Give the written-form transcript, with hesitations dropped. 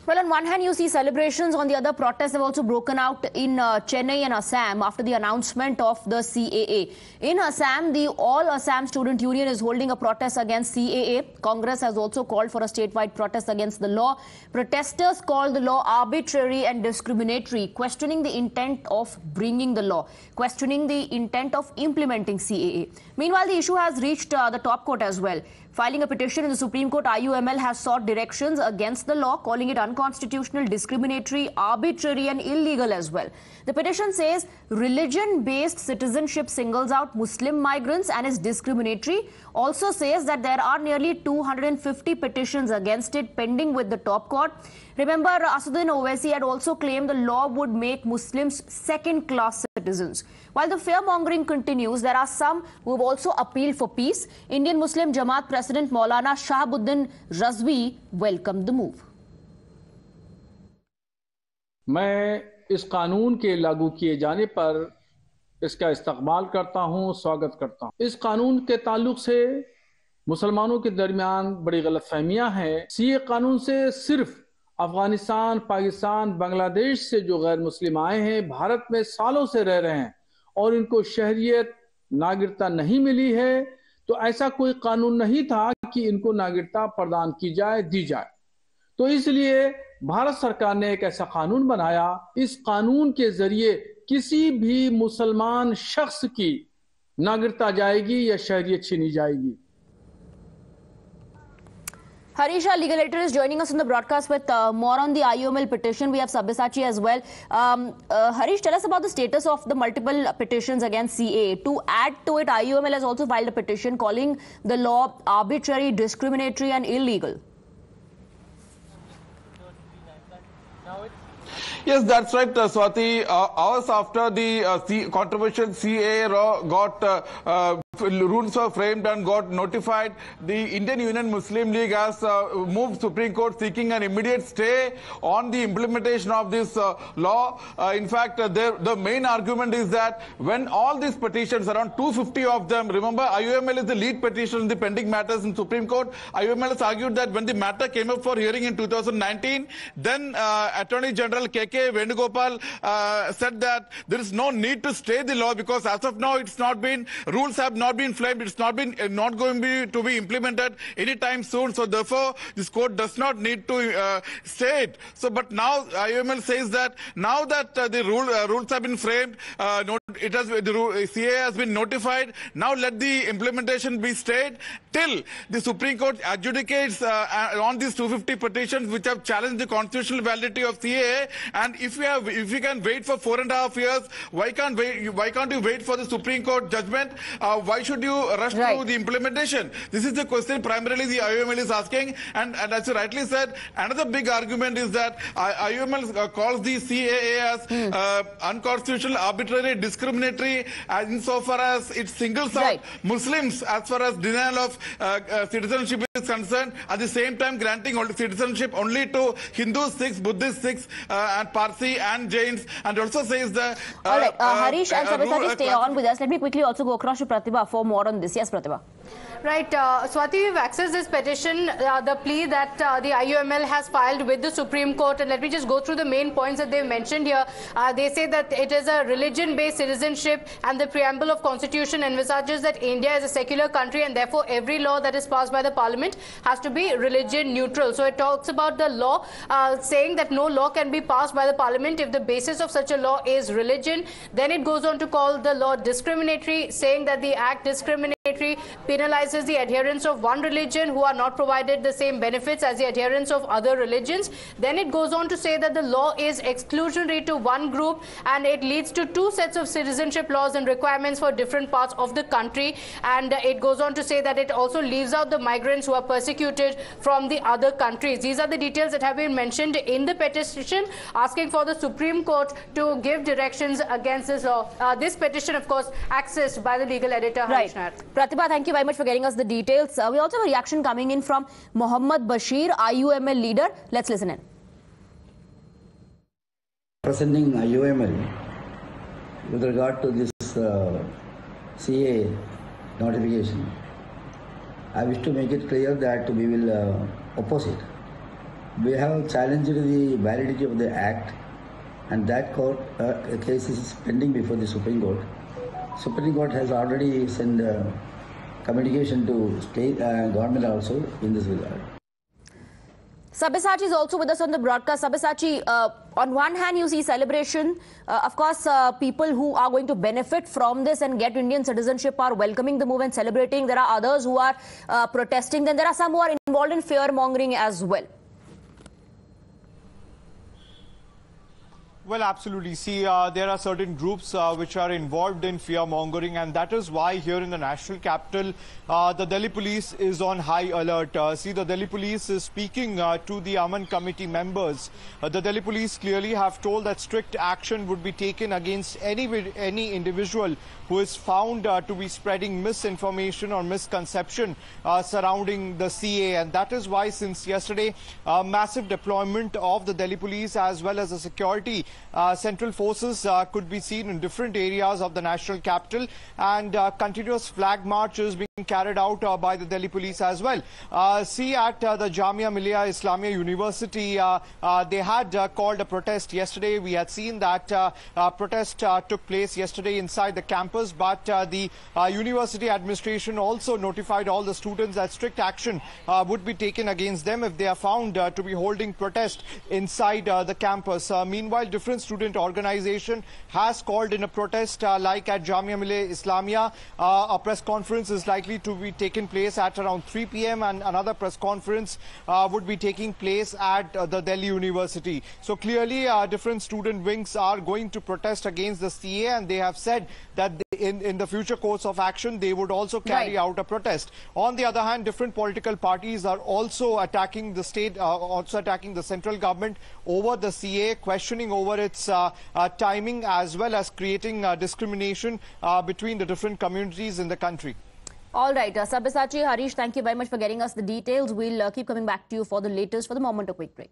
Well, on one hand, you see celebrations. On the other, protests have also broken out in Chennai and Assam after the announcement of the CAA. In Assam, the All Assam Student Union is holding a protest against CAA. Congress has also called for a statewide protest against the law. Protesters call the law arbitrary and discriminatory, questioning the intent of bringing the law, questioning the intent of implementing CAA. Meanwhile, the issue has reached the top court as well. Filing a petition in the Supreme Court, IUML has sought directions against the law, calling it unconstitutional, discriminatory, arbitrary and illegal as well. The petition says religion-based citizenship singles out Muslim migrants and is discriminatory. Also says that there are nearly 250 petitions against it pending with the top court. Remember, Assuddin Owaisi had also claimed the law would make Muslims second-class citizens. While the fear-mongering continues, there are some who have also appealed for peace. Indian Muslim Jamat President Maulana Shahbuddin Razvi welcomed the move. मैं इस कानून के लागू किए जाने पर इसका इस्तकबाल करता हूं, स्वागत करता हूं। इस कानून के ताल्लुक से मुसलमानों के दरमियान बड़ी गलतफहमियां हैं। सीए कानून से सिर्फ अफगानिस्तान, पाकिस्तान, बांग्लादेश से जो गैर मुस्लिम आए हैं, भारत में सालों से रह रहे हैं और इनको शहरियत, नागरिकता नहीं मिली है, तो ऐसा कोई कानून नहीं था कि इनको नागरिकता प्रदान की जाए, दी जाए। तो इसलिए भारत सरकार ने एक ऐसा कानून बनाया। इस कानून के जरिए किसी भी मुसलमान शख्स की नागरिकता जाएगी या शहरियत छीनी जाएगी। Harish, our legal editor, is joining us on the broadcast with more on the IUML petition. We have Sabyasachi as well. Harish, tell us about the status of the multiple petitions against CAA. To add to it, IUML has also filed a petition calling the law arbitrary, discriminatory and illegal. Yes, that's right, Swati. Hours after the controversial CAA law got rules were framed and got notified, the Indian Union Muslim League has moved Supreme Court seeking an immediate stay on the implementation of this law. In fact, the main argument is that when all these petitions, around 250 of them, remember IUML is the lead petition in the pending matters in Supreme Court. IUML has argued that when the matter came up for hearing in 2019, then Attorney General K.K. Venugopal said that there is no need to stay the law because as of now it's not been, rules have not been framed, it's not going to be implemented anytime soon. So therefore, this court does not need to stay it. So, but now IUML says that now that the rules have been framed, the CA has been notified. Now let the implementation be stayed till the Supreme Court adjudicates on these 250 petitions which have challenged the constitutional validity of CAA. And if we can wait for 4.5 years, why can't you wait for the Supreme Court judgment? Why should you rush through the implementation? This is the question primarily the IUML is asking. And as you rightly said, another big argument is that IUML calls the CAA as unconstitutional, arbitrary, discriminatory, insofar as it singles out Muslims as far as denial of citizenship is concerned, at the same time granting citizenship only to Hindus, Sikhs, Buddhists, Sikhs, and Parsi and Jains, and also says that... All right, Harish and Sabyasachi, stay on with us. Let me quickly also go across to Pratibha for more on this. Yes, Pratibha. Right, Swati, we've accessed this petition, the plea that the IUML has filed with the Supreme Court, and let me just go through the main points that they've mentioned here. They say that it is a religion-based citizenship, and the preamble of Constitution envisages that India is a secular country, and therefore every law that is passed by the Parliament has to be religion neutral. So it talks about the law saying that no law can be passed by the Parliament if the basis of such a law is religion. Then it goes on to call the law discriminatory, saying that the act discriminates, penalizes the adherents of one religion who are not provided the same benefits as the adherents of other religions. Then it goes on to say that the law is exclusionary to one group and it leads to two sets of citizenship laws and requirements for different parts of the country. And it goes on to say that it also leaves out the migrants who are persecuted from the other countries. These are the details that have been mentioned in the petition, asking for the Supreme Court to give directions against this law. This petition, of course, accessed by the legal editor, Harish Nair. Pratibha, thank you very much for getting us the details. We also have a reaction coming in from Mohammad Bashir, IUML leader. Let's listen in. Presenting IUML with regard to this CA notification, I wish to make it clear that we will oppose it. we have challenged the validity of the act, and that court case is pending before the Supreme Court. Supreme Court has already sent communication to state government also in this regard. Sabyasachi is also with us on the broadcast. Sabyasachi, on one hand, you see celebration. Of course, people who are going to benefit from this and get Indian citizenship are welcoming the move and celebrating. There are others who are protesting. Then there are some who are involved in fear-mongering as well. Well, absolutely. See, there are certain groups which are involved in fear-mongering, and that is why here in the national capital, the Delhi police is on high alert. See, the Delhi police is speaking to the Aman committee members. The Delhi police clearly have told that strict action would be taken against any individual who is found to be spreading misinformation or misconception surrounding the CA. And that is why since yesterday, massive deployment of the Delhi police as well as the security central forces could be seen in different areas of the national capital, and continuous flag marches being carried out by the Delhi police as well. See, at the Jamia Millia Islamia University, they had called a protest yesterday. We had seen that protest took place yesterday inside the campus, but the university administration also notified all the students that strict action would be taken against them if they are found to be holding protest inside the campus. Meanwhile, different student organization has called in a protest like at Jamia Millia Islamia. A press conference is likely to be taken place at around 3 p.m. and another press conference would be taking place at the Delhi University. So clearly different student wings are going to protest against the CA, and they have said that in the future course of action they would also carry out a protest. On the other hand, different political parties are also attacking the state, also attacking the central government over the CA, questioning over its timing as well as creating discrimination between the different communities in the country. All right, Sabyasachi, Harish, thank you very much for getting us the details. We'll keep coming back to you for the latest. For the moment, a quick break.